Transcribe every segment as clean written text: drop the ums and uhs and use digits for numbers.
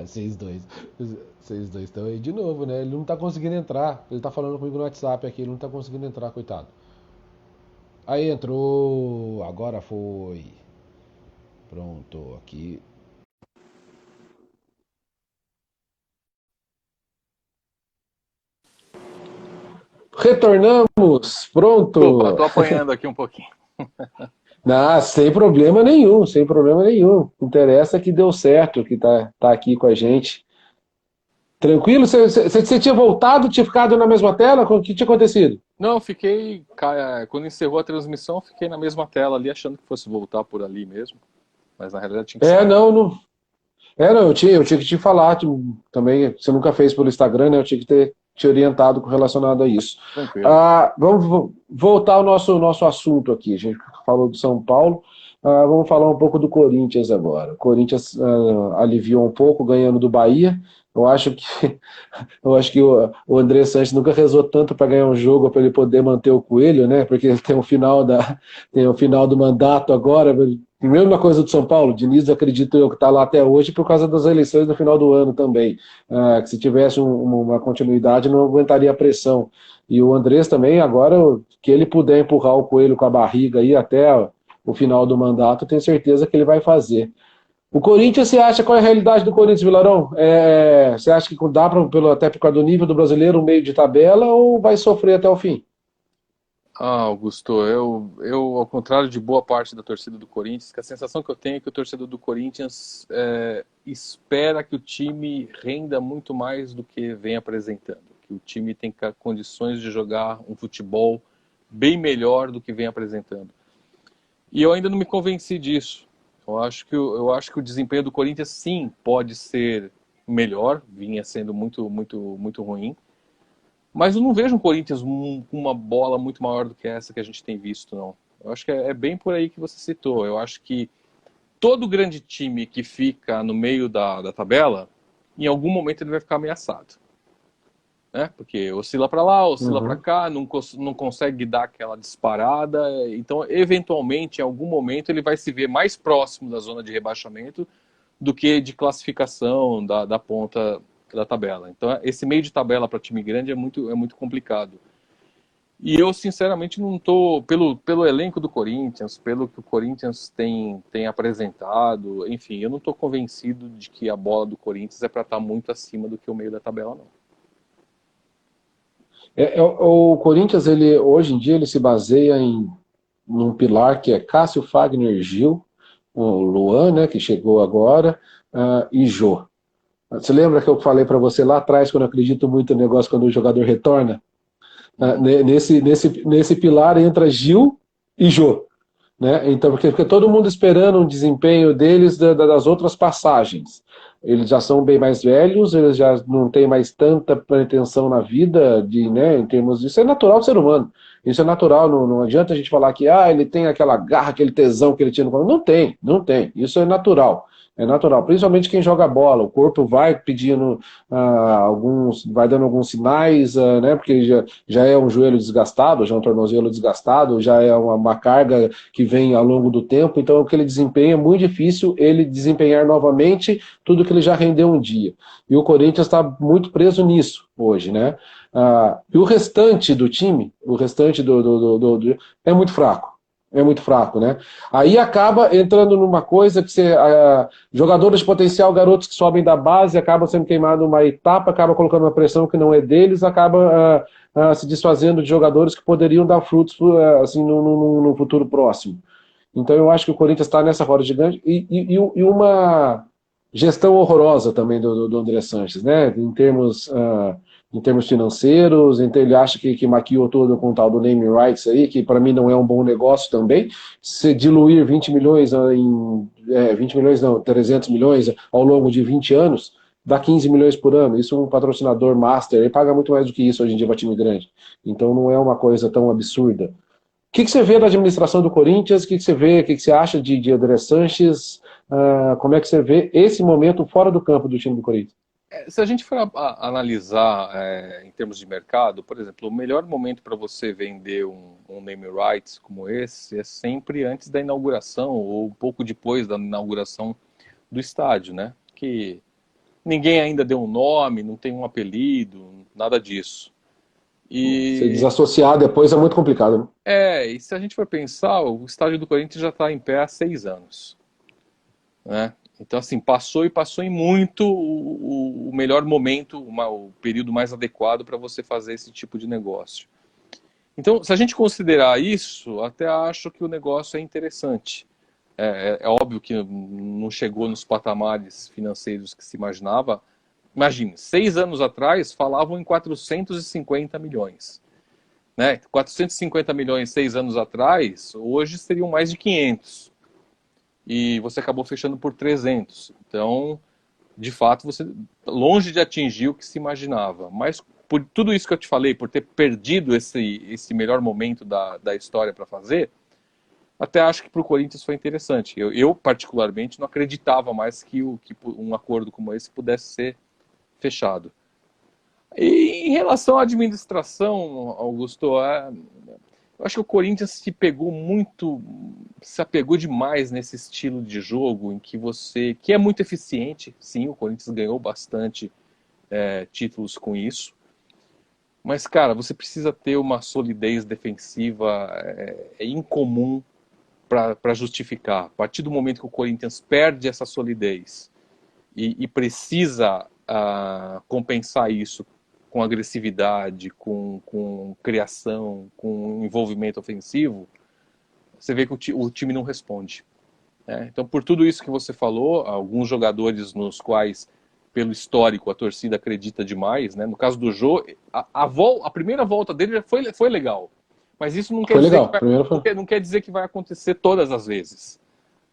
Vocês dois. Vocês dois estão aí de novo, né? Ele não tá conseguindo entrar. Ele tá falando comigo no WhatsApp aqui, ele não tá conseguindo entrar, coitado. Aí entrou, agora foi. Pronto, aqui. Retornamos, Desculpa, pronto. tô apanhando aqui um pouquinho. Ah, sem problema nenhum, sem problema nenhum. Interessa que deu certo, que tá aqui com a gente. Tranquilo? Você tinha voltado, tinha ficado na mesma tela? O que tinha acontecido? Não, quando encerrou a transmissão, fiquei na mesma tela ali, achando que fosse voltar por ali mesmo. Mas na realidade tinha que É, sair. não, não. Não, eu tinha que te falar também. Você nunca fez pelo Instagram, né? Eu tinha que ter te orientado com relacionado a isso. Tranquilo. Vamos voltar ao nosso assunto aqui. A gente falou do São Paulo. Vamos falar um pouco do Corinthians agora. O Corinthians aliviou um pouco, ganhando do Bahia. Eu acho que o André Sanches nunca rezou tanto para ganhar um jogo para ele poder manter o Coelho, né? Porque ele tem o final do mandato agora. Mesma coisa do São Paulo, Diniz, acredito eu, que está lá até hoje por causa das eleições no final do ano também. Que se tivesse uma continuidade, não aguentaria a pressão. E o Andrés também, agora, que ele puder empurrar o Coelho com a barriga aí até o final do mandato, tenho certeza que ele vai fazer. O Corinthians, você acha qual é a realidade do Corinthians, Vilarão? Você acha que dá até por causa do nível do brasileiro, um meio de tabela, ou vai sofrer até o fim? Augusto, ao contrário de boa parte da torcida do Corinthians, que a sensação que eu tenho é que o torcedor do Corinthians espera que o time renda muito mais do que vem apresentando, que o time tem condições de jogar um futebol bem melhor do que vem apresentando. E eu ainda não me convenci disso. Eu acho que o desempenho do Corinthians sim pode ser melhor, vinha sendo muito, muito, muito ruim. Mas eu não vejo um Corinthians com uma bola muito maior do que essa que a gente tem visto, não. Eu acho que é bem por aí que você citou. Eu acho que todo grande time que fica no meio da tabela, em algum momento ele vai ficar ameaçado. Né? Porque oscila para lá, oscila para Uhum. cá, não consegue dar aquela disparada. Então, eventualmente, em algum momento, ele vai se ver mais próximo da zona de rebaixamento do que de classificação da ponta da tabela. Então, esse meio de tabela para time grande é muito complicado. E eu, sinceramente, não estou, pelo elenco do Corinthians, pelo que o Corinthians tem apresentado, enfim, eu não estou convencido de que a bola do Corinthians é para estar muito acima do que o meio da tabela, não. O Corinthians, ele, hoje em dia, ele se baseia num pilar que é Cássio, Fagner, Gil, o Luan, né, que chegou agora, e Jô. Você lembra que eu falei para você lá atrás, quando eu acredito muito no negócio, quando o jogador retorna? Uhum. Nesse pilar entra Gil e Jô. Né? Então, porque todo mundo esperando um desempenho deles das outras passagens. Eles já são bem mais velhos, eles já não têm mais tanta pretensão na vida, né, em termos disso. É natural do ser humano. Isso é natural, não adianta a gente falar que ele tem aquela garra, aquele tesão que ele tinha no começo. Não tem, não tem. Isso é natural. É natural, principalmente quem joga bola. O corpo vai pedindo vai dando alguns sinais, né? Porque já é um joelho desgastado, já é um tornozelo desgastado, já é uma carga que vem ao longo do tempo, então o que ele desempenha é muito difícil ele desempenhar novamente tudo que ele já rendeu um dia. E o Corinthians está muito preso nisso hoje, né? E o restante do time, o restante é muito fraco. É muito fraco, né? Aí acaba entrando numa coisa que jogadores de potencial, garotos que sobem da base, acabam sendo queimados numa etapa, acaba colocando uma pressão que não é deles, acaba se desfazendo de jogadores que poderiam dar frutos assim, no futuro próximo. Então eu acho que o Corinthians está nessa roda gigante e uma gestão horrorosa também do André Sanches, né? Em termos financeiros, então ele acha que maquiou todo com o tal do naming rights aí, que para mim não é um bom negócio também. Se diluir 20 milhões 20 milhões não, 300 milhões ao longo de 20 anos, dá 15 milhões por ano. Isso um patrocinador master, ele paga muito mais do que isso hoje em dia para time grande. Então não é uma coisa tão absurda. O que você vê da administração do Corinthians? O que você vê, o que você acha de André Sanches? Como é que você vê esse momento fora do campo do time do Corinthians? Se a gente for analisar em termos de mercado, por exemplo, o melhor momento para você vender um name rights como esse é sempre antes da inauguração ou um pouco depois da inauguração do estádio, né? Que ninguém ainda deu um nome, não tem um apelido, nada disso. Se E desassociar depois é muito complicado, né? e se a gente for pensar, o estádio do Corinthians já está em pé há 6 anos, né? Então, assim, passou e passou em muito o melhor momento, o período mais adequado para você fazer esse tipo de negócio. Então, se a gente considerar isso, até acho que o negócio é interessante. É óbvio que não chegou nos patamares financeiros que se imaginava. Imagine, 6 anos atrás falavam em 450 milhões. Né? 450 milhões 6 anos atrás, hoje seriam mais de 500. E você acabou fechando por 300. Então, de fato, você longe de atingir o que se imaginava. Mas por tudo isso que eu te falei, por ter perdido esse melhor momento da história para fazer, até acho que para o Corinthians foi interessante. Eu, particularmente, não acreditava mais que um acordo como esse pudesse ser fechado. E em relação à administração, Augusto, eu acho que o Corinthians se apegou demais nesse estilo de jogo em que é muito eficiente. Sim, o Corinthians ganhou bastante títulos com isso. Mas, cara, você precisa ter uma solidez defensiva incomum para justificar. A partir do momento que o Corinthians perde essa solidez e precisa compensar isso com agressividade, com criação, com envolvimento ofensivo, você vê que o time não responde. Né? Então, por tudo isso que você falou, alguns jogadores nos quais, pelo histórico, a torcida acredita demais, né? No caso do Jô, a primeira volta dele foi legal, mas isso não quer Foi dizer legal. Primeiro foi. não quer dizer que vai acontecer todas as vezes.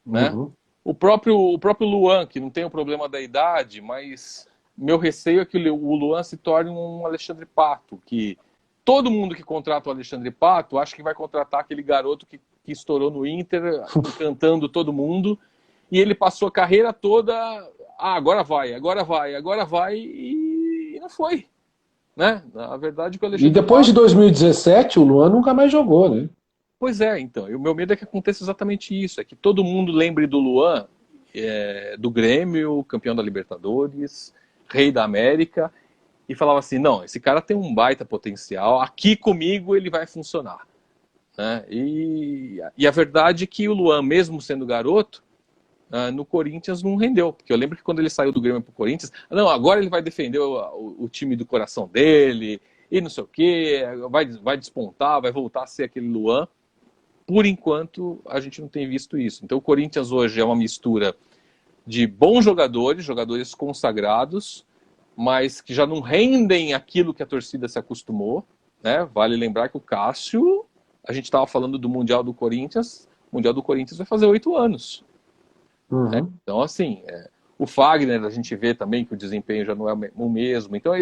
Né? Uhum. O próprio Luan, que não tem o problema da idade, mas meu receio é que o Luan se torne um Alexandre Pato, que todo mundo que contrata o Alexandre Pato acha que vai contratar aquele garoto que estourou no Inter, encantando todo mundo, e ele passou a carreira toda, agora vai, e não foi. Né? Na verdade, o E Alexandre depois de Pato... 2017, o Luan nunca mais jogou, né? Pois é, então. E o meu medo é que aconteça exatamente isso. É que todo mundo lembre do Luan, do Grêmio, campeão da Libertadores, rei da América, e falava assim, não, esse cara tem um baita potencial, aqui comigo ele vai funcionar. Né? E a verdade é que o Luan, mesmo sendo garoto, no Corinthians não rendeu. Porque eu lembro que quando ele saiu do Grêmio para o Corinthians, não, agora ele vai defender o time do coração dele, e não sei o quê, vai despontar, vai voltar a ser aquele Luan. Por enquanto, a gente não tem visto isso. Então, o Corinthians hoje é uma mistura de bons jogadores, jogadores consagrados, mas que já não rendem aquilo que a torcida se acostumou. Né? Vale lembrar que o Cássio, a gente estava falando do Mundial do Corinthians, o Mundial do Corinthians vai fazer 8 anos. Né? Uhum. Então, assim, o Fagner, a gente vê também que o desempenho já não é o mesmo. Então,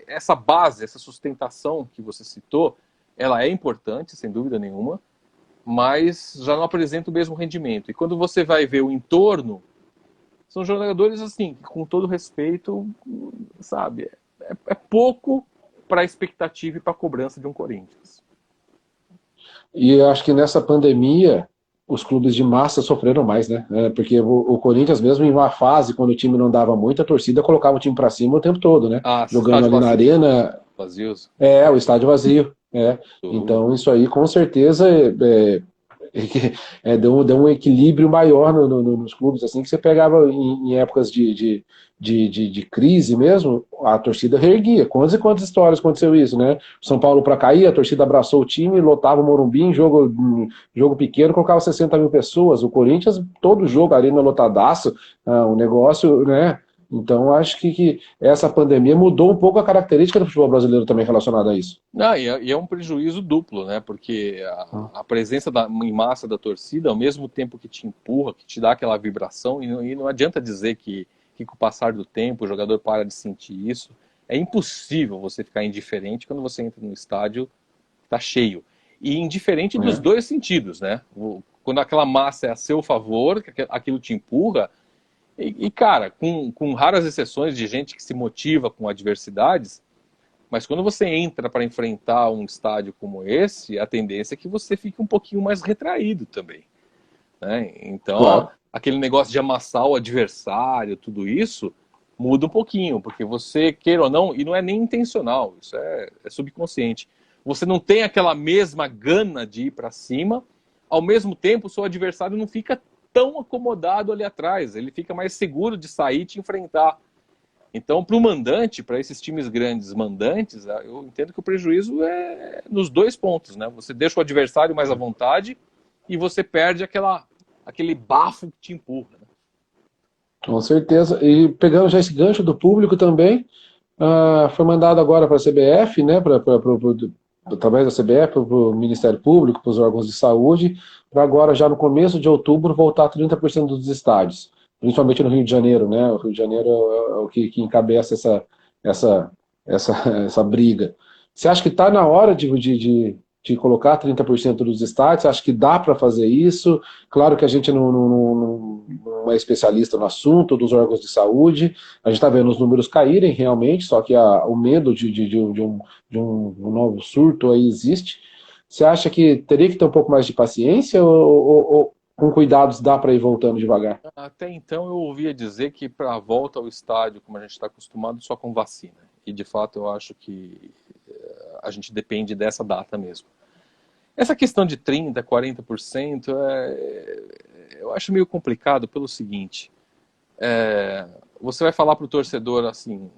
essa base, essa sustentação que você citou, ela é importante, sem dúvida nenhuma, mas já não apresenta o mesmo rendimento. E quando você vai ver o entorno, são jogadores assim, com todo respeito, sabe, é pouco para a expectativa e para a cobrança de um Corinthians. E eu acho que nessa pandemia, os clubes de massa sofreram mais, né? Porque o Corinthians, mesmo em uma fase, quando o time não dava muito, a torcida colocava o time para cima o tempo todo, né? Jogando Estádio ali na vazio, arena, vazios. o estádio vazio. Então, isso aí, com certeza, deu um equilíbrio maior nos clubes, assim, que você pegava em épocas de crise mesmo, a torcida reerguia. Quantas e quantas histórias aconteceu isso, né? São Paulo para cair, a torcida abraçou o time, lotava o Morumbi em jogo pequeno, colocava 60 mil pessoas. O Corinthians, todo jogo, arena lotadaço, o negócio, né? Então, acho que essa pandemia mudou um pouco a característica do futebol brasileiro também relacionada a isso. Não, e é um prejuízo duplo, né? Porque a presença em massa da torcida, ao mesmo tempo que te empurra, que te dá aquela vibração, e não adianta dizer que com o passar do tempo o jogador para de sentir isso. É impossível você ficar indiferente quando você entra no estádio está cheio. E indiferente dos dois sentidos, né? Quando aquela massa é a seu favor, que aquilo te empurra, cara, com raras exceções de gente que se motiva com adversidades, mas quando você entra para enfrentar um estádio como esse, a tendência é que você fique um pouquinho mais retraído também. Né? Então, Claro. aquele negócio de amassar o adversário, tudo isso, muda um pouquinho, porque você, queira ou não, e não é nem intencional, isso é subconsciente, você não tem aquela mesma gana de ir para cima, ao mesmo tempo o seu adversário não fica tão acomodado ali atrás, ele fica mais seguro de sair e te enfrentar. Então, para o mandante, para esses times grandes mandantes, eu entendo que o prejuízo é nos dois pontos, né? Você deixa o adversário mais à vontade e você perde aquele bafo que te empurra, né? Com certeza. E pegando já esse gancho do público também, foi mandado agora para a CBF, né, através da CBF, para o Ministério Público, para os órgãos de saúde, para agora, já no começo de outubro, voltar 30% dos estádios, principalmente no Rio de Janeiro, né? O Rio de Janeiro é o que encabeça essa, essa briga. Você acha que está na hora de colocar 30% dos estádios? Você acha que dá para fazer isso? Claro que a gente não é especialista no assunto, dos órgãos de saúde, a gente está vendo os números caírem realmente, só que o medo de um novo surto aí existe. Você acha que teria que ter um pouco mais de paciência ou com cuidados dá para ir voltando devagar? Até então eu ouvia dizer que para a volta ao estádio, como a gente está acostumado, só com vacina. E de fato eu acho que a gente depende dessa data mesmo. Essa questão de 30%, 40%, eu acho meio complicado pelo seguinte. Você vai falar para o torcedor assim,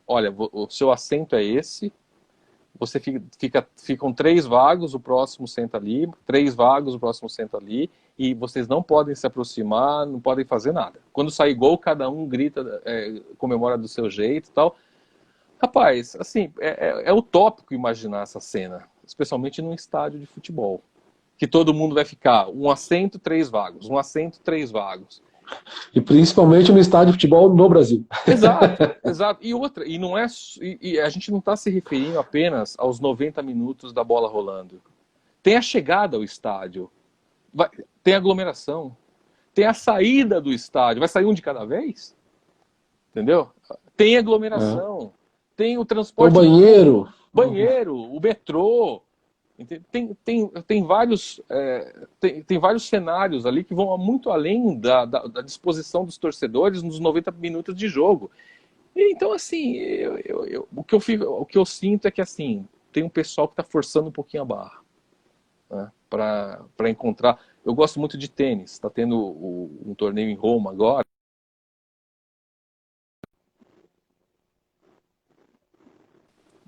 olha, o seu assento é esse, você ficam 3 vagos, o próximo senta ali, 3 vagos, o próximo senta ali, e vocês não podem se aproximar, não podem fazer nada. Quando sai gol, cada um grita, comemora do seu jeito e tal. Rapaz, assim, é utópico imaginar essa cena, especialmente num estádio de futebol, que todo mundo vai ficar um assento, 3 vagos, um assento, 3 vagos. E principalmente no estádio de futebol no Brasil. Exato, exato. E outra, e não é, e a gente não está se referindo apenas aos 90 minutos da bola rolando. Tem a chegada ao estádio, tem aglomeração, tem a saída do estádio. Vai sair um de cada vez? Entendeu? Tem aglomeração, tem o O transporte banheiro. banheiro, o metrô. Tem vários, tem vários cenários ali que vão muito além da disposição dos torcedores nos 90 minutos de jogo. E, então, assim, o que eu sinto é que assim, tem um pessoal que está forçando um pouquinho a barra, né, para encontrar. Eu gosto muito de tênis, está tendo um torneio em Roma agora.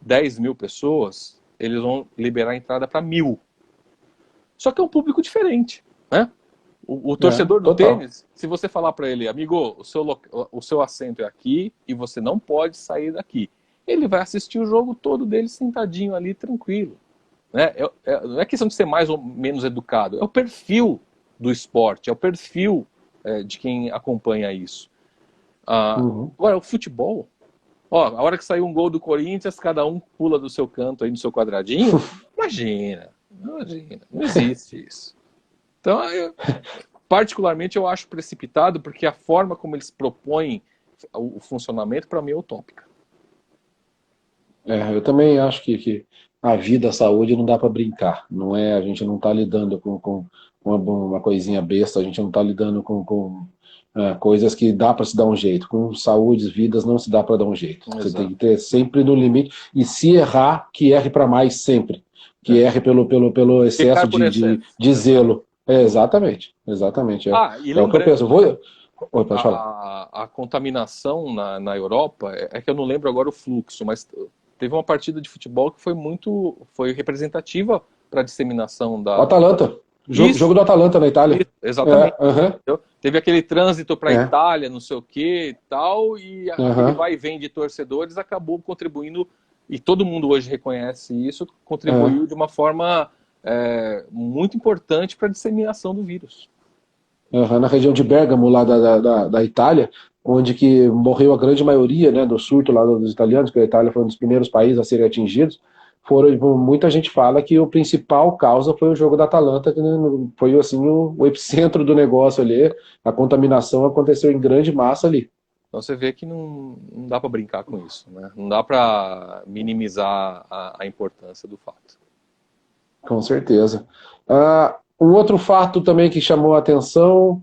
10 mil pessoas, eles vão liberar a entrada para 1.000. Só que é um público diferente, né? O torcedor do Total. tênis, se você falar para ele, amigo, o seu assento é aqui e você não pode sair daqui, ele vai assistir o jogo todo dele sentadinho ali, tranquilo. Né? Não é questão de ser mais ou menos educado, é o perfil do esporte, é o perfil de quem acompanha isso. Agora, o futebol, a hora que saiu um gol do Corinthians, cada um pula do seu canto aí, no seu quadradinho, imagina, não existe isso. Então, particularmente, eu acho precipitado, porque a forma como eles propõem o funcionamento, para mim, é utópica. Eu também acho que a vida, a saúde não dá para brincar. Não é, a gente não está lidando com uma coisinha besta, a gente não está lidando com coisas que dá para se dar um jeito. Com saúde, vidas, não se dá para dar um jeito. Exato. Você tem que ter sempre no limite. E se errar, que erre para mais sempre. Que erre pelo excesso de zelo. Exatamente. Exatamente. E é o que eu penso. Oi, pode falar. A contaminação na Europa, é que eu não lembro agora o fluxo, mas teve uma partida de futebol que foi representativa para a disseminação da... O Atalanta. Jogo do Atalanta na Itália. Isso, exatamente. Teve aquele trânsito para a Itália, não sei o que e tal, e aquele vai e vem de torcedores acabou contribuindo, e todo mundo hoje reconhece isso, contribuiu de uma forma muito importante para a disseminação do vírus. Na região de Bérgamo, lá da Itália, onde que morreu a grande maioria, né, do surto lá dos italianos, que a Itália foi um dos primeiros países a serem atingidos. Muita gente fala que o principal causa foi o jogo da Atalanta, que foi assim o epicentro do negócio ali. A contaminação aconteceu em grande massa ali. Então você vê que não dá para brincar com isso, né? Não dá para minimizar a importância do fato. Com certeza. Um outro fato também que chamou a atenção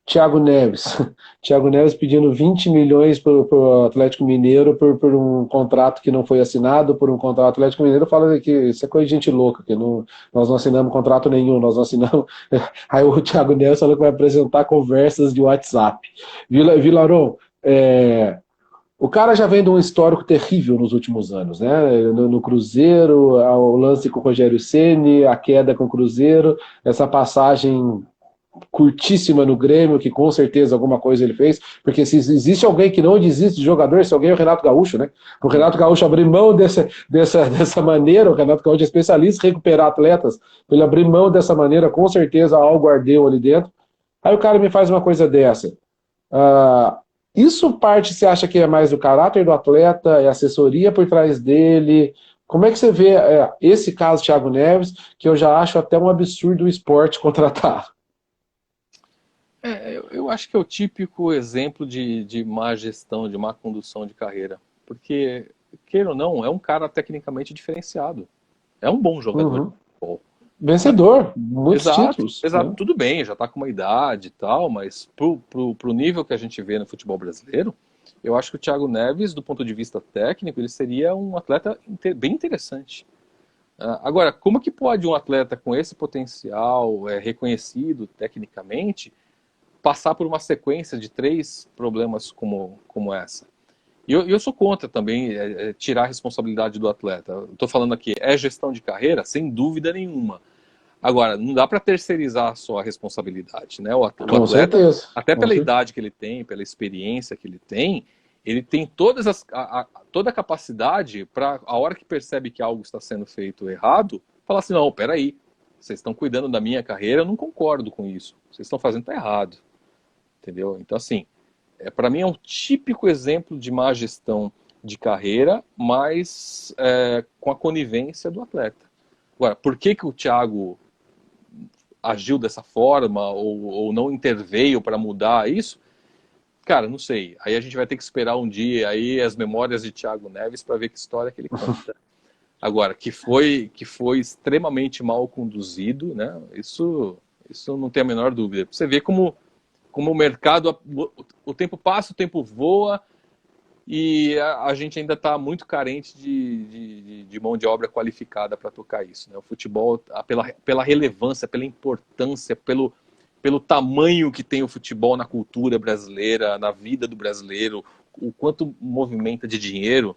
Thiago Neves. Thiago Neves pedindo 20 milhões para o Atlético Mineiro por um contrato que não foi assinado, por um contrato. O Atlético Mineiro fala que isso é coisa de gente louca, que não, nós não assinamos contrato nenhum, nós não assinamos. Aí o Thiago Neves falou que vai apresentar conversas de WhatsApp. Vilarão, o cara já vem de um histórico terrível nos últimos anos, né? No Cruzeiro, o lance com o Rogério Ceni, a queda com o Cruzeiro, essa passagem curtíssima no Grêmio, que com certeza alguma coisa ele fez, porque se existe alguém que não desiste de jogador, esse alguém é o Renato Gaúcho, né? O Renato Gaúcho abrir mão dessa maneira, o Renato Gaúcho é especialista em recuperar atletas, ele abrir mão dessa maneira, com certeza algo ardeu ali dentro. Aí o cara me faz uma coisa dessa. Isso parte, você acha que é mais do caráter do atleta, é assessoria por trás dele? Como é que você vê esse caso, Thiago Neves, que eu já acho até um absurdo o esporte contratar? Eu acho que é o típico exemplo de má gestão, de má condução de carreira. Porque, queira ou não, é um cara tecnicamente diferenciado. É um bom jogador de Uhum. futebol. Vencedor, muitos Exato, títulos, exato. né? Tudo bem, já está com uma idade e tal, mas pro nível que a gente vê no futebol brasileiro, eu acho que o Thiago Neves, do ponto de vista técnico, ele seria um atleta bem interessante. Agora, como que pode um atleta com esse potencial, reconhecido tecnicamente, passar por uma sequência de 3 problemas como essa? E eu sou contra também tirar a responsabilidade do atleta. Estou falando aqui, é gestão de carreira? Sem dúvida nenhuma. Agora, não dá para terceirizar só a responsabilidade, né? O Com atleta, certeza. até Com pela certeza. idade que ele experiência que ele tem toda a capacidade para, a hora que percebe que algo está sendo feito errado, falar assim, não, peraí, vocês estão cuidando da minha carreira, eu não concordo com isso. Vocês estão fazendo tá errado, entendeu? Então, assim, para mim é um típico exemplo de má gestão de carreira, mas com a conivência do atleta. Agora, por que o Thiago agiu dessa forma ou não interveio para mudar isso? Cara, não sei. Aí a gente vai ter que esperar um dia aí as memórias de Thiago Neves para ver que história que ele conta. Agora, que foi extremamente mal conduzido, né? Isso não tem a menor dúvida. Você vê como o mercado, o tempo passa, o tempo voa, e a gente ainda está muito carente de mão de obra qualificada para tocar isso, né? O futebol, pela relevância, pela importância, pelo tamanho que tem o futebol na cultura brasileira, na vida do brasileiro, o quanto movimenta de dinheiro,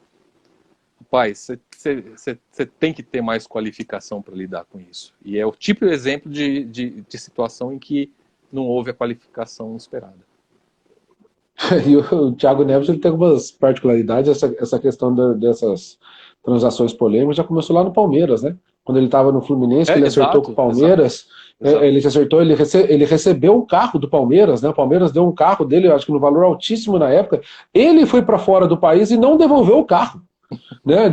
rapaz, você tem que ter mais qualificação para lidar com isso. E é o tipo de exemplo de situação em que não houve a qualificação esperada. E o Thiago Neves ele tem algumas particularidades, essa questão dessas transações polêmicas já começou lá no Palmeiras, né? Quando ele estava no Fluminense, que ele acertou com o Exato, exato, Palmeiras, exato. ele acertou, ele recebeu um carro do Palmeiras, né? O Palmeiras deu um carro dele, acho que no valor altíssimo na época. Ele foi para fora do país e não devolveu o carro. Né?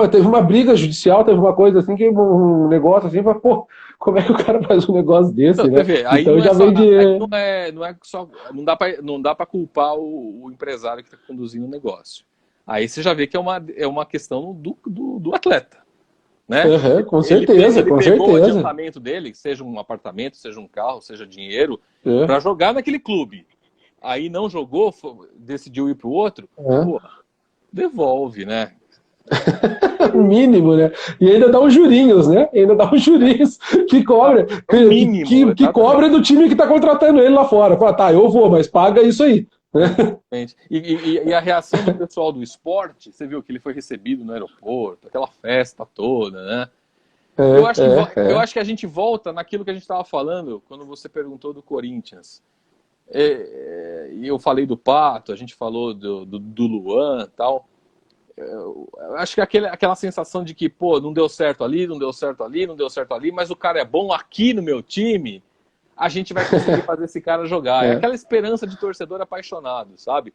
Teve uma briga judicial, teve uma coisa assim, que um negócio assim, mas, pô, como é que o cara faz um negócio Não, desse, você né? vê, aí Então não é já só, vem de. aí não é só, não dá para culpar o empresário que está conduzindo o negócio. Aí você já vê que é uma questão do atleta, né? Uhum, com Ele, certeza, ele com pegou o certeza. adiantamento dele, seja um apartamento, seja um carro, seja dinheiro, É, para jogar naquele clube. Aí não jogou, decidiu ir para o outro, é. pô, devolve, né? O mínimo, né? E ainda dá uns jurinhos, né? E ainda dá uns jurinhos que cobra, É o mínimo, que cobra exatamente. do time que tá contratando ele lá fora. Fala, tá, eu vou, mas paga isso aí. Exatamente. E a reação do pessoal do esporte, você viu que ele foi recebido no aeroporto, aquela festa toda, né? Eu acho que, eu É. acho que a gente volta naquilo que a gente estava falando quando você perguntou do Corinthians. E eu falei do Pato, a gente falou do Luan e tal. Eu acho que aquela sensação de que, pô, não deu certo ali, não deu certo ali, não deu certo ali, mas o cara é bom aqui no meu time, a gente vai conseguir fazer esse cara jogar. É É, aquela esperança de torcedor apaixonado, sabe?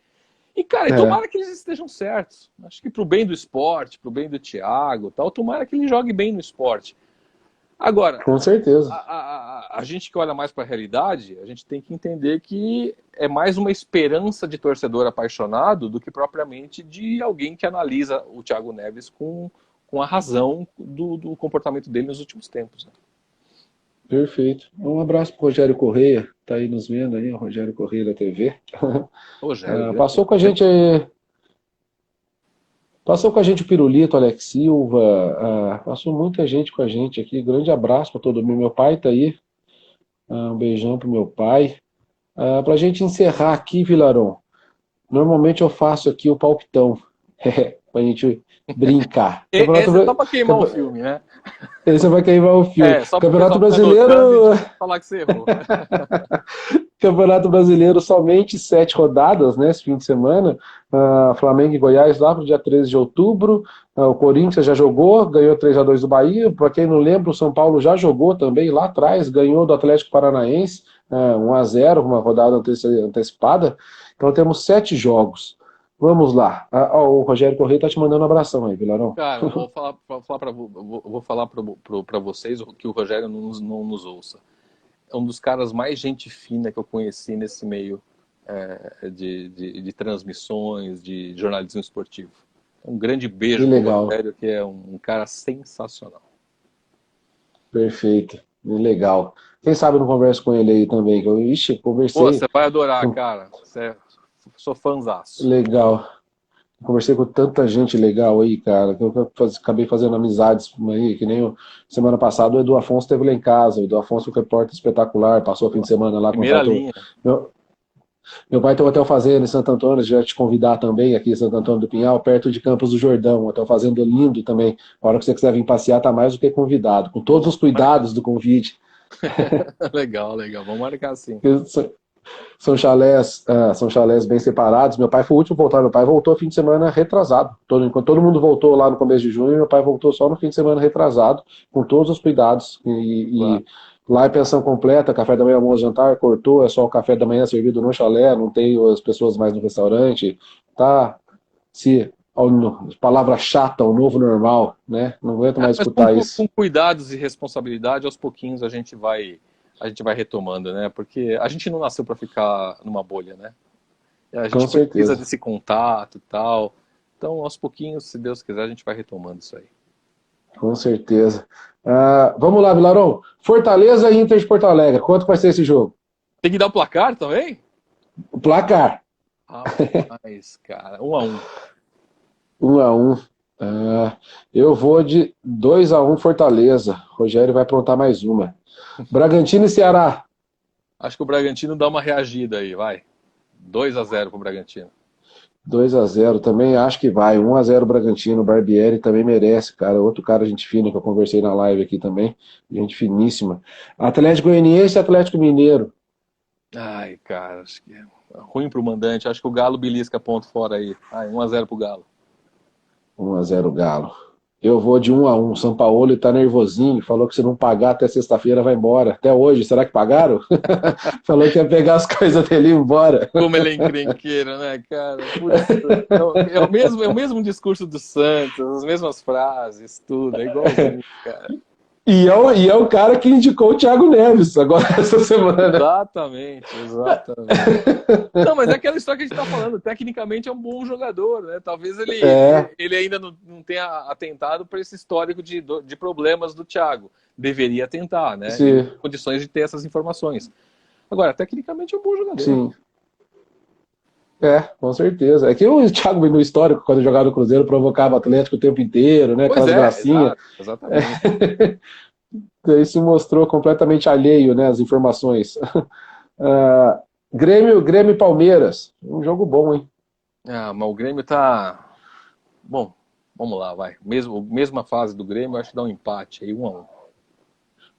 E, cara, é, tomara que eles estejam certos. Acho que pro bem do esporte, pro bem do Thiago, tal, tomara que ele jogue bem no esporte. Agora, com certeza. a gente que olha mais para a realidade, a gente tem que entender que é mais uma esperança de torcedor apaixonado do que propriamente de alguém que analisa o Thiago Neves com a razão do comportamento dele nos últimos tempos, né? Perfeito. Um abraço pro Rogério Correia, tá aí nos vendo aí, o Rogério Correia da TV. Rogério, Passou com a gente passou com a gente o Pirulito, Alex Silva, passou muita gente com a gente aqui. Grande abraço para todo mundo. Meu pai tá aí. Um beijão pro meu pai. Pra gente encerrar aqui, Vilarão, normalmente eu faço aqui o palpitão, pra gente brincar. Esse é só para queimar o filme, né? Esse vai queimar o filme. Só para o Campeonato pessoal ficar anotando Brasileiro. e falar que você errou. Campeonato Brasileiro somente 7 rodadas, né, esse fim de semana. Flamengo e Goiás lá pro dia 13 de outubro. O Corinthians já jogou, ganhou 3-2 do Bahia. Para quem não lembra, o São Paulo já jogou também lá atrás, ganhou do Atlético Paranaense, 1-0, uma rodada antecipada. Então temos 7 jogos. Vamos lá. O Rogério Correia está te mandando um abração aí, Vilarão. Cara, eu vou falar para vocês que o Rogério não nos ouça. É um dos caras mais gente fina que eu conheci nesse meio de transmissões, de jornalismo esportivo. Um grande beijo Que pro legal. Rogério, que é um cara sensacional. Perfeito. Legal. Quem sabe eu não converso com ele aí também, que eu, conversei. Pô, você vai adorar, cara. Sou fãzaço. Legal. Conversei com tanta gente legal aí, cara, que eu acabei fazendo amizades aí, que nem semana passada o Edu Afonso esteve lá em casa, o Edu Afonso, que é repórter espetacular, passou o fim de semana lá com o Primeira pai. linha. Meu pai tem um hotel fazenda em Santo Antônio, já te convidar também aqui em Santo Antônio do Pinhal, perto de Campos do Jordão, um hotel fazenda lindo também. A hora que você quiser vir passear, tá mais do que convidado, com todos os cuidados do convite. Legal, legal. Vamos marcar assim. São chalés bem separados. Meu pai foi o último a voltar. Meu pai voltou fim de semana retrasado. Enquanto todo mundo voltou lá no começo de junho, meu pai voltou só no fim de semana retrasado, com todos os cuidados. E lá é pensão completa, café da manhã, almoço, jantar, cortou, é só o café da manhã servido no chalé, não tem as pessoas mais no restaurante. Tá? Palavra chata, o novo normal, né? Não aguento mais escutar isso. Com cuidados e responsabilidade, aos pouquinhos a gente vai retomando, né? Porque a gente não nasceu para ficar numa bolha, né? A gente precisa desse contato e tal. Então, aos pouquinhos, se Deus quiser, a gente vai retomando isso aí. Com certeza. Vamos lá, Vilarão. Fortaleza e Inter de Porto Alegre. Quanto vai ser esse jogo? Tem que dar o placar também? O placar. Rapaz, cara. 1-1. 1-1. Eu vou de 2-1 Fortaleza. Rogério vai aprontar mais uma. Bragantino e Ceará. Acho que o Bragantino dá uma reagida aí, vai. 2-0 pro Bragantino. 2-0, também acho que vai. 1-0 Bragantino. Barbieri também merece, cara. Outro cara, gente fina, que eu conversei na live aqui também. Gente finíssima. Atlético Goianiense e Atlético Mineiro. Ai, cara, acho que é ruim pro mandante. Acho que o Galo belisca ponto fora aí. 1-0 pro Galo. 1-0 Galo. Eu vou de 1-1. São Paulo tá nervosinho. Falou que se não pagar até sexta-feira vai embora. Até hoje, será que pagaram? Falou que ia pegar as coisas dele e ir embora. Como ele é encrenqueiro, né, cara? É o mesmo discurso do Santos, as mesmas frases, tudo. É igualzinho, cara. E é o cara que indicou o Thiago Neves agora essa semana. Exatamente. Não, mas é aquela história que a gente tá falando. Tecnicamente é um bom jogador, né? Talvez ele ainda não tenha atentado para esse histórico de problemas do Thiago. Deveria tentar, né? Em condições de ter essas informações. Agora, tecnicamente é um bom jogador. Sim. Com certeza. É que o Thiago, no histórico, quando jogava no Cruzeiro, provocava o Atlético o tempo inteiro, né? Aquelas gracinhas. Exatamente. Isso mostrou completamente alheio, né? As informações. Grêmio e Palmeiras. Um jogo bom, hein? Mas o Grêmio tá... Bom, vamos lá, vai. Mesma fase do Grêmio, eu acho que dá um empate aí, 1-1.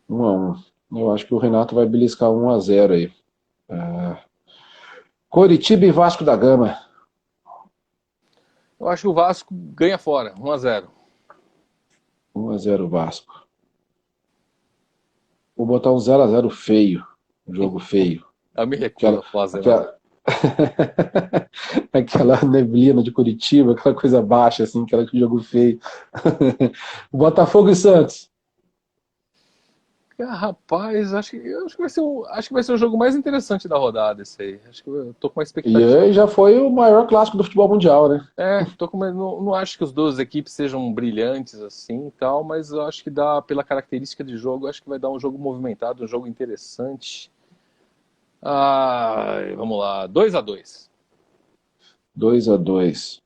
1-1. Eu acho que o Renato vai beliscar 1-0 aí. Coritiba e Vasco da Gama. Eu acho que o Vasco ganha fora, 1-0. 1-0 Vasco. Vou botar um 0-0 feio. Um jogo feio. Eu me recuso a fazer. Aquela neblina de Curitiba, aquela coisa baixa, assim, aquele jogo feio. Botafogo e Santos. Rapaz, acho que vai ser acho que vai ser o jogo mais interessante da rodada esse aí. Acho que eu tô com uma E expectativa. aí já foi o maior clássico do futebol mundial, né? Não acho que os duas equipes sejam brilhantes assim e tal, mas eu acho que dá, pela característica de jogo, eu acho que vai dar um jogo movimentado, um jogo interessante. Vamos lá, 2-2. 2-2.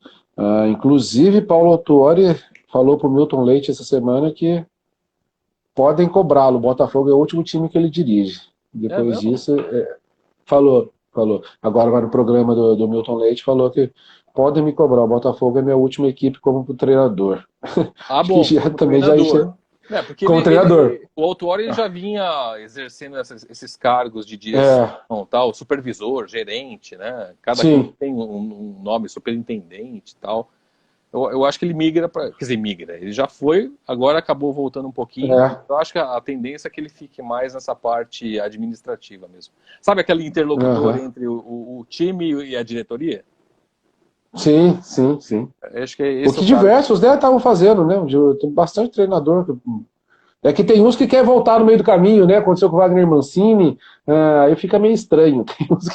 Inclusive, Paulo Autuori falou pro Milton Leite essa semana que podem cobrá-lo. O Botafogo é o último time que ele dirige. É Depois mesmo? disso, falou. Agora no programa do Milton Leite, falou que podem me cobrar. O Botafogo é minha última equipe como treinador. Acho que Bom, já, como também já enche treinador. Porque como treinador. o Autuori ele já vinha exercendo esses cargos de É, direção, tal, supervisor, gerente, né? Cada clube sim. tem um nome, superintendente e tal. Eu acho que ele migra para. Quer dizer, migra. Ele já foi, agora acabou voltando um pouquinho. É, Eu acho que a tendência é que ele fique mais nessa parte administrativa mesmo. Sabe aquele interlocutor aham. entre o time e a diretoria? Sim, sim, sim. Acho que O esse é que o cara. diversos, né, estavam fazendo, né? Tem bastante treinador. É que tem uns que quer voltar no meio do caminho, né? Aconteceu com o Wagner Mancini, aí fica meio estranho. Tem uns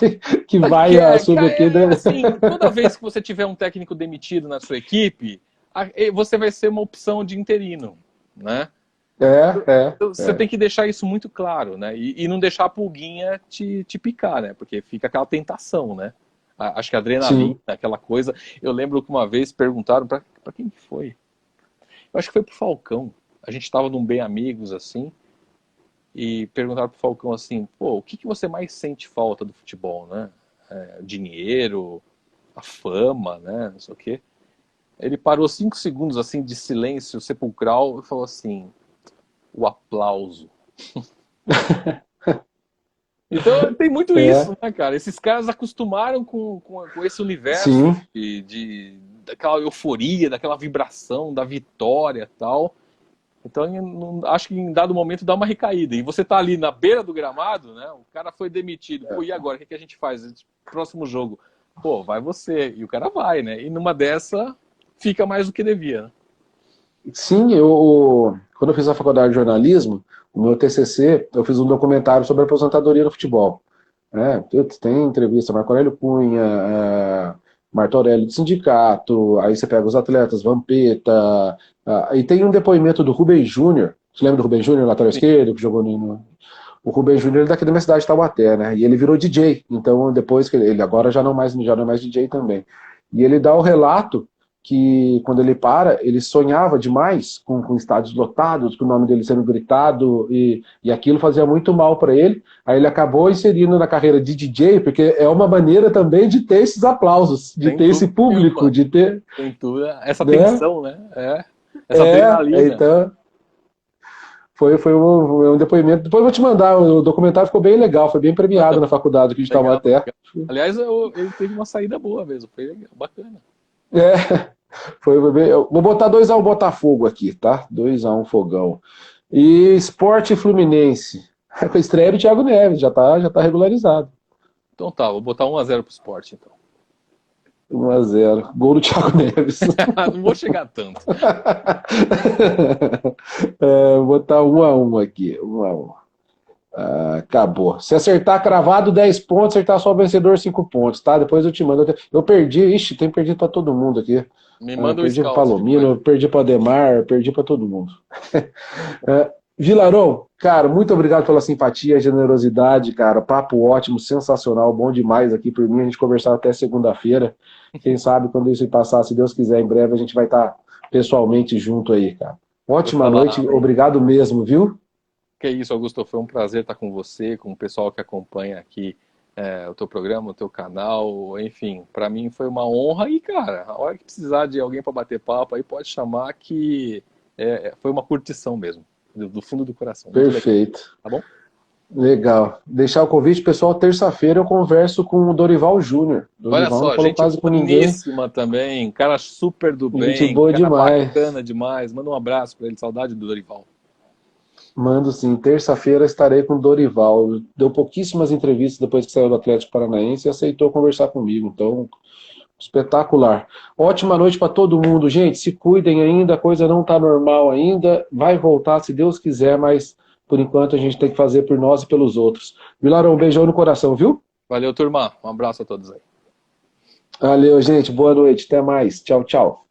que vai assumir aqui, né? Assim, toda vez que você tiver um técnico demitido na sua equipe, você vai ser uma opção de interino, né? Você É. tem que deixar isso muito claro, né? E não deixar a pulguinha te picar, né? Porque fica aquela tentação, né? Acho que a adrenalina, Sim. aquela coisa. Eu lembro que uma vez perguntaram para quem que foi? Eu acho que foi pro Falcão. A gente estava num Bem Amigos, assim, e perguntaram pro Falcão assim, pô, o que que você mais sente falta do futebol, né? Dinheiro, a fama, né? Não sei o quê. Ele parou 5 segundos, assim, de silêncio sepulcral e falou assim, o aplauso. Então tem muito É, isso, né, cara? Esses caras acostumaram com esse universo sim. daquela euforia, daquela vibração, da vitória e tal. Então acho que em dado momento dá uma recaída. E você tá ali na beira do gramado, né? O cara foi demitido. Pô, e agora? O que que a gente faz? Próximo jogo. Pô, vai você. E o cara vai, né? E numa dessa fica mais do que devia, né? Sim, quando eu fiz a faculdade de jornalismo, o meu TCC, eu fiz um documentário sobre a aposentadoria no futebol. Tem entrevista, Marco Aurélio Cunha, Martorelli do sindicato, aí você pega os atletas, Vampeta, e tem um depoimento do Rubem Júnior. Você lembra do Rubem Júnior, lateral esquerdo, que jogou no. O Rubem Júnior é daqui da minha cidade de Taubaté, né? E ele virou DJ. Então, depois que ele agora já não é mais DJ também. E ele dá o relato que quando ele ele sonhava demais com estádios lotados, com o nome dele sendo gritado, e aquilo fazia muito mal para ele. Aí ele acabou inserindo na carreira de DJ, porque é uma maneira também de ter esses aplausos, de Tem ter esse público, tudo, de ter, tem tudo. Essa né? tensão, né? Essa adrenalina. Então foi um depoimento. Depois eu vou te mandar, o documentário ficou bem legal, foi bem premiado Manda, na faculdade que a gente estava legal, até. legal. Aliás, ele teve uma saída boa mesmo, foi legal, bacana. É, foi bem. Eu vou botar 2-1 Botafogo aqui, tá? 2-1 Fogão. E Sport e Fluminense. Com a estreia do Thiago Neves, já tá regularizado. Então tá, vou botar 1-0 pro Sport, então. 1-0. Gol do Thiago Neves. Não vou chegar tanto. Vou botar 1-1 aqui. 1-1. Acabou. Se acertar cravado 10 pontos, acertar só o vencedor 5 pontos, tá? Depois eu te mando. Eu perdi, ixi, tem perdido pra todo mundo aqui. Me manda o Perdi para scout depois. Palomino, perdi para Ademar, perdi para todo mundo. Vilarão, cara, muito obrigado pela simpatia, generosidade, cara. Papo ótimo, sensacional, bom demais aqui por mim. A gente conversar até segunda-feira. Quem sabe quando isso passar, se Deus quiser, em breve a gente vai estar pessoalmente junto aí, cara. Vou Ótima falar, noite, obrigado mesmo, viu? que é isso, Augusto. Foi um prazer estar com você, com o pessoal que acompanha aqui o teu programa, o teu canal, enfim, para mim foi uma honra e, cara, a hora que precisar de alguém para bater papo aí, pode chamar que foi uma curtição mesmo, do fundo do coração. Muito legal, Perfeito. tá bom? Legal. Deixar o convite, pessoal, terça-feira eu converso com o Dorival Júnior. Olha Dorival não só, falou gente quase com ninguém. boníssima também, cara super do Gente bem, boa cara demais. bacana demais. Manda um abraço para ele, saudade do Dorival. Mando sim. Terça-feira estarei com o Dorival. Deu pouquíssimas entrevistas depois que saiu do Atlético Paranaense e aceitou conversar comigo. Então, espetacular. Ótima noite para todo mundo. Gente, se cuidem ainda, a coisa não está normal ainda. Vai voltar, se Deus quiser, mas Por enquanto, a gente tem que fazer por nós e pelos outros. Vilarão, um beijão no coração, viu? Valeu, turma. Um abraço a todos aí. Valeu, gente. Boa noite. Até mais. Tchau, tchau.